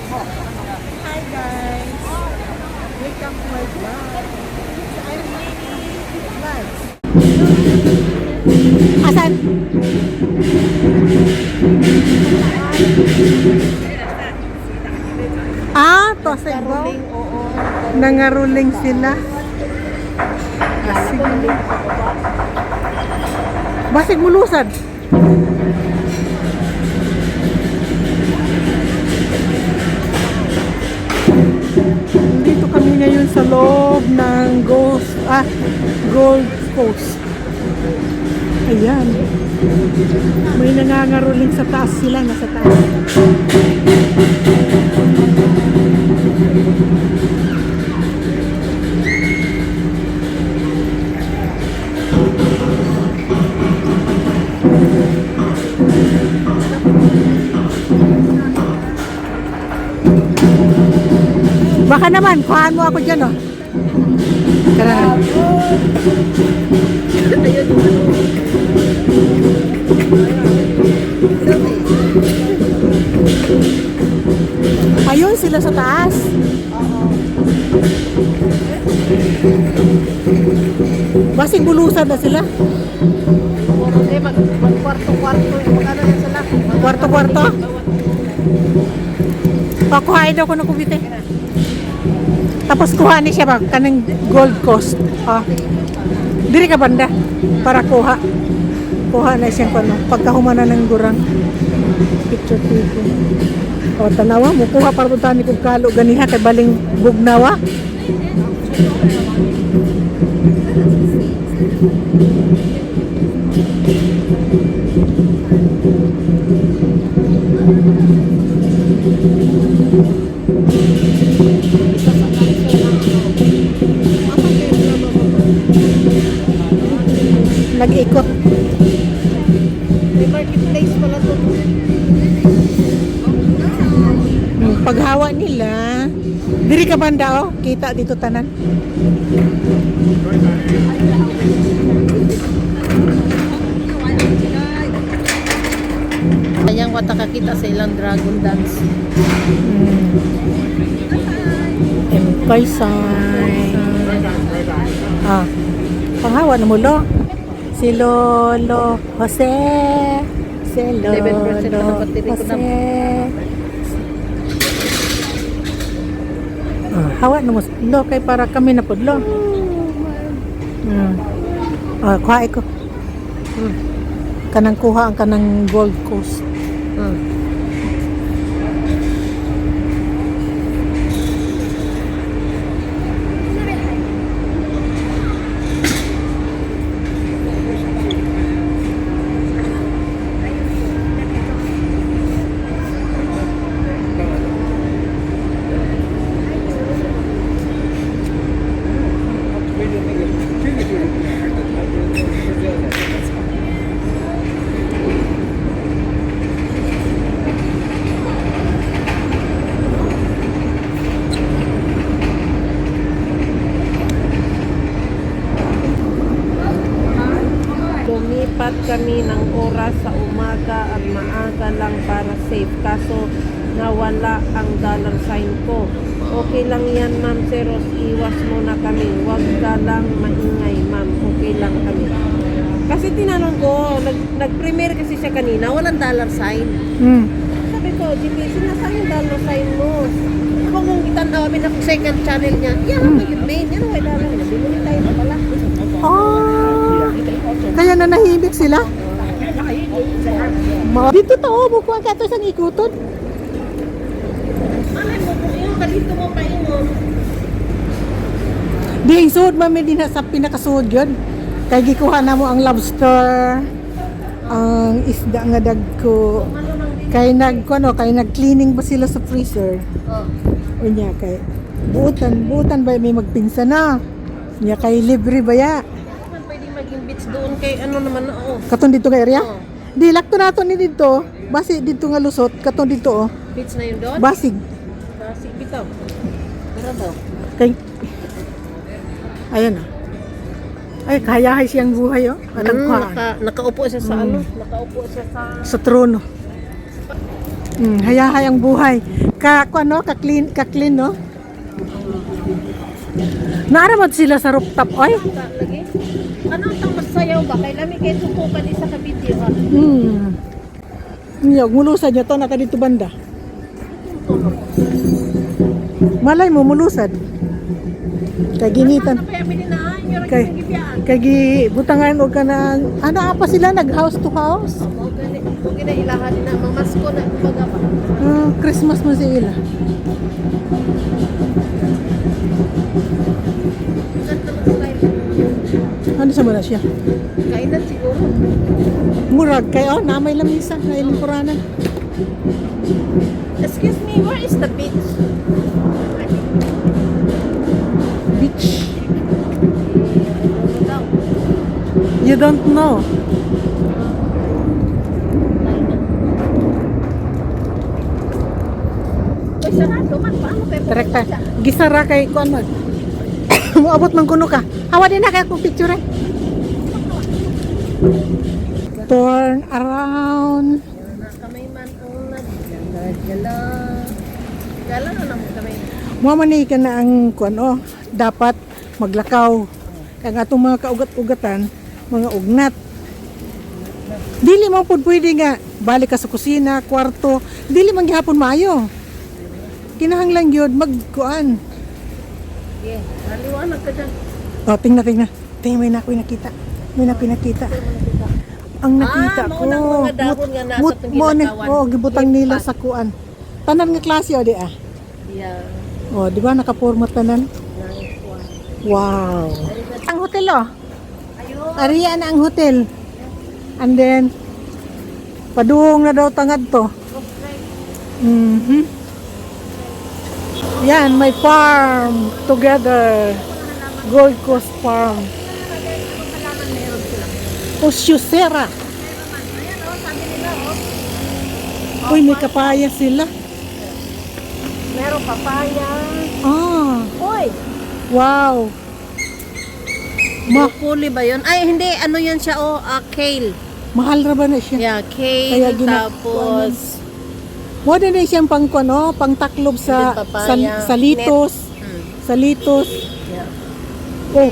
Hi guys! Welcome to my vlog. I'm vlogs. Asan? To sa ibaw. Nangaruling sila. Asig. Basig mulusad. Dito kami ngayon sa loob ng Gold Coast. Ayan. May nangangaruling sa taas sila, nasa taas. Baka naman, kuhaan mo ako dyan, oh. Tara. Ayun sila sa taas. Basing bulusan na sila. Kwarto-kwarto. Magkano yan sila? Kwarto-kwarto? Kuhain daw ko ng kubite. Tapos kuhanin siya ba? Kanang Gold Coast. Diri ka banda. Para kuha. Kuha na siyang pagkahumana ng gurang. Picture. Tanawa mo. Kuha para puntahan ni kong kalo. Ganiha kay baling bugnawa. Nag-ikot. May marketplace pala to. Paghawa nila, diri ka banda, oh. Kita dito tanan. Kanyang wata kakita sa ilang dragon dance. Empay sign. Panghawa na mo, lo. Si Lolo Jose. Si 11% Lolo na battery ko na. Jose. Hawa na mo. Lo, kay para kami na po, lo. Kuha ko. Kanang kuha ang kanang Gold Coast. Lumipat kami ng oras sa umaga at maaga lang para safe. Kaso nawala ang dollar sign ko. Okay lang yan, ma'am. Seros, iwas muna kami. Huwag ka lang maingay, ma'am. Okay lang kami. Kasi tinanong ko, nag-premiere kasi siya kanina, walang dollar sign. Sabi ko, GPS, nasaan yung dollar sign mo? Ako mong itanawin ako second channel niya. Yan ang yung main. Yan ang may dollar niya. Binuli tayo na pala. Kaya nanahimik sila. Dito to, bukuha ka to sa ikuton. Malay mo, kung yung kalito mo pa ingon. Di, suod mami din sa pinakasuod yun. Kaya gikuha na mo ang lobster, ang isda nga dagko. Kaya nag-cleaning ba sila sa freezer? O niya, kay buutan ba may magpinsa na? Niya, kay libre ba ya? Pwede maging beach doon kay ano naman, oo. Katon dito ka area? Di, lakto nato ni dito. Basi dito nga lusot. Katon dito, oh. Beach na yun doon? Basig. Basig bitaw. Pero daw. Kay, ayan, oh. Ay, kayahay siyang buhay, oh. Nakaupo siya sa ano? Nakaupo siya sa... Sa trono. Hayahay ang buhay. Ano, ka-clean, no? Naaramad sila sa rooftop, oy. Lagi. Ano itong masayaw ba? Kay lami kayo tukupan sa kabidyo ha? Nyog, mulusad niya to, naka dito banda. Malay mo, mulusad. Kay ginitan. Kay butangan o ka na, ano apa sila, nag-house to house? Kung ilahan na, mamasko na, kumbaga pa. Christmas mo si Ila. Ano sa muna siya? Kainan siguro. Murag kayo, namay lamisa, na ilingkuranan. Excuse me, where is the beach? Beach. You don't know. Uy, sarado man. Paano kayo Direkta. Gisara kay kuan mo. Muabot man kuno ka. Hawa din na kay akong picture eh. Turn around. Kami man ang nagdala. Gala na naman kami. Muamani ka na ang kuan dapat maglakaw. Kaya nga itong mga kaugat-ugatan, mga ugnat. Dili mo pud pwede nga balik ka sa kusina, kwarto. Dili man gihapon maayo. Kinahanglan gyud magkuan. Yeah, naliwanag ka dyan. Tingnan. Tingnan, may nakita. Ang nakita ko. Maunang mga dahon nga nasa itong ginakawan. Gibutang nila sa kuan. Tanan nga klase di ah. Yeah. Di ba naka-format tanan? Nice one. Wow. Ang hotel Ayun. Ariya na ang hotel. And then padung na daw tangad to. Okay. Yan, may farm together. Gold Coast Farm. Osyusera. Uy, may kapaya sila. Meron papaya. Uy! Wow. Broccoli ba yun? Ay, hindi. Ano yan siya? Kale. Mahal ra ba na siya? Yeah, Kaya kale. Tapos, Mo din siyang pang pang taklob sa Din papaya. salitos. Salitos. yeah. Oh,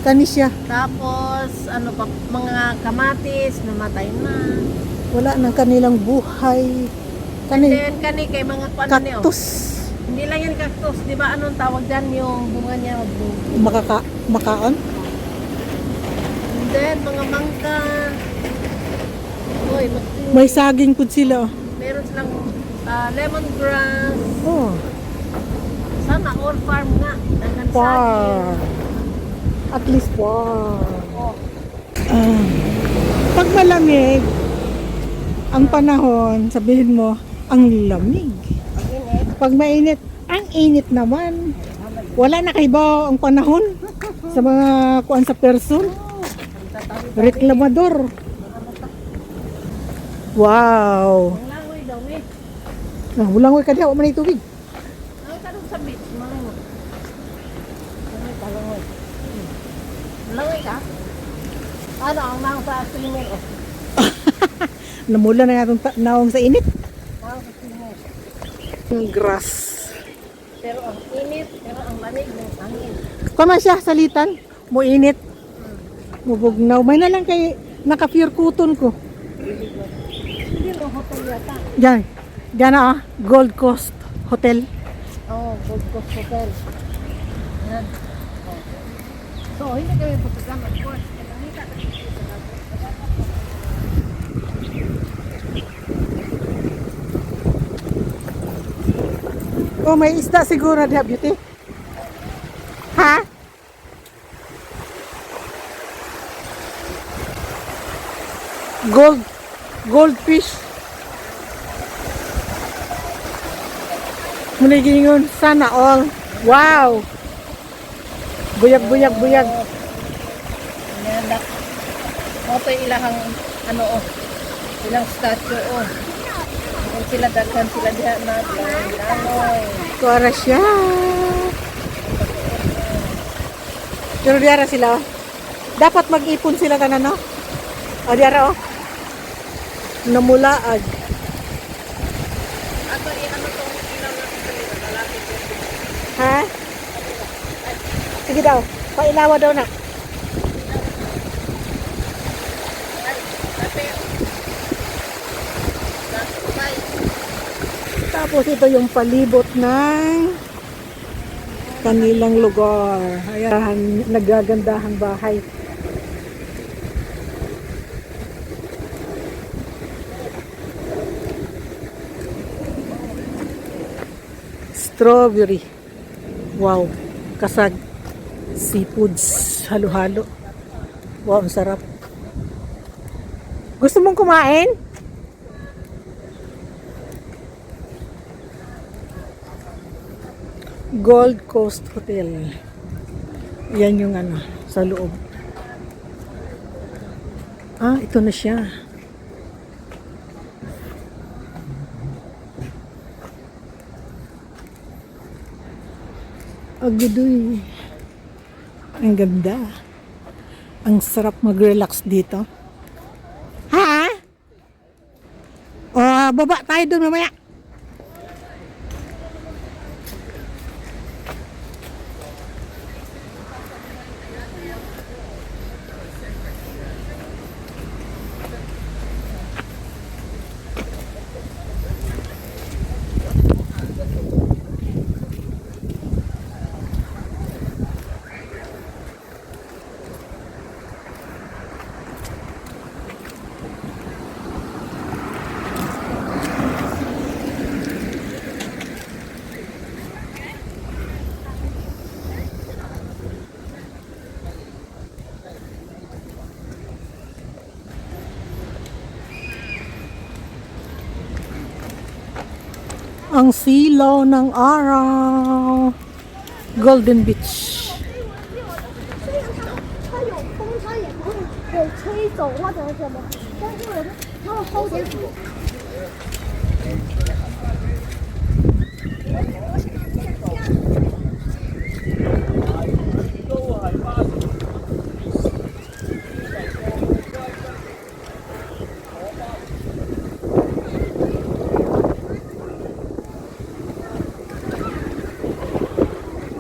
kani siya. Tapos, ano pa, mga kamatis, namatay na. Wala nang kanilang buhay. And Kani then, kani kay mga paano niyo? kaktus. Hindi lang yan cactus. Di ba anong tawag dyan yung bunga niya? Makaon. And then, mga mangga. Uy, May saging pud sila. meron silang lemongrass. Oh, Sana all farm nga. Dagan farm. At least farm. Oh. Pag malamig ang panahon, sabihin mo, ang lamig. Init. Pag mainit, ang init naman. Wala na kaibaw ang panahon sa mga kuan sa person. Reklamador. Wow. Ang langoy daw eh. Bulangoy ka diha, wa man ay tubig. Ang tanong sa beach, malangoy. Langoy ka, langoy. Langoy ka? Ano, ang naong sa swimming oh. Namula na nga itong naong sa init. Naong sa swimming. Ang grass. Pero ang init, pero ang lamig ng hangin. Kama siya, salitan. Mo init. Mubugnaw. May na lang kay naka-pure cotton ko. Hindi mo hotel yata. Diyan. Diyan na Gold Coast Hotel. Oh, Gold Coast Hotel. Yan. Oh. So, hindi kayo putugan, of course. Nakita ka dito sa lahat. Oh, may isda siguro diha, beauty. Ha? Goldfish. Muna gingon, sana all. Wow. Buyag. Yan, dak. Ito yung ilahang, ano, ilang statue, Kung sila daghan sila diha na, langoy. Kuara siya. Pero diara sila, dapat mag-ipon sila tanan, no? O diara, Namulaag. to, ano tong ilaw natin kanina, malapit yan. Ha? Sige daw. Pailawa daw na. Tapos ito yung palibot ng kanilang lugar. Ayan, nagagandahang bahay. Strawberry. Wow. Kasag. Seafoods. Halo-halo. Wow, ang sarap. Gusto mong kumain? Gold Coast Hotel. Yan yung ano, sa loob. Ah, ito na siya. Agudoy. Ang ganda. Ang sarap mag-relax dito. Ha? O, baba tayo doon mamaya. Ang silaw ng araw. Golden Beach. 它有风，它也不会给吹走或者什么，但是我它的后点鼓。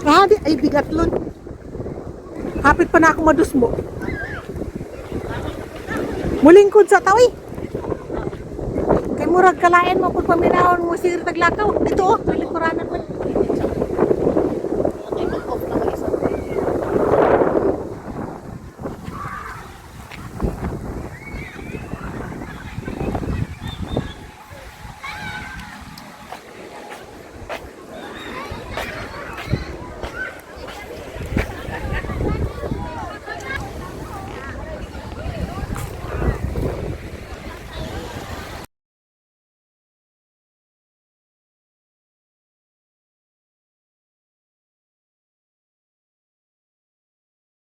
Ah, di, ay bigat lun. Hapit pa na ako madusmo. Mulingkod sa tawi. Kay murag kalain mo pag paminahon mo sige taglakaw. Dito oh, lingkuranan mo.